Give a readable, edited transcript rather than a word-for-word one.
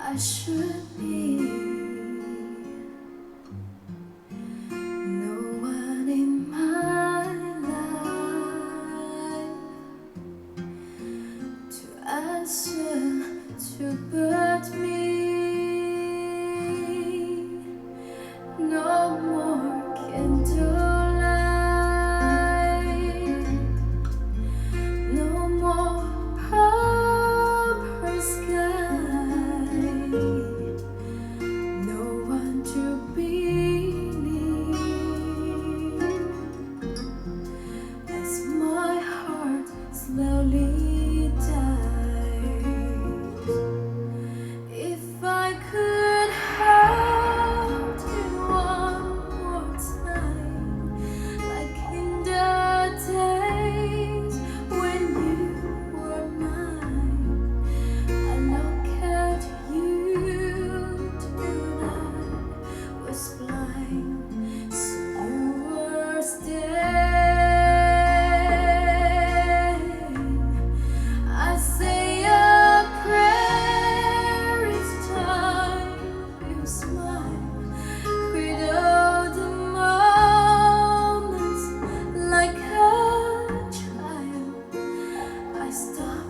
I should be. No one in my life to answer to but me. No more candlelight, no more proper sky, no one to believe as my heart slowly dies. If I could hold you one more time, like in the days when you were mine, I look at you tonight, was blind, so you were staying. I say a prayer each time you smile, cradle the moments like a child. I stop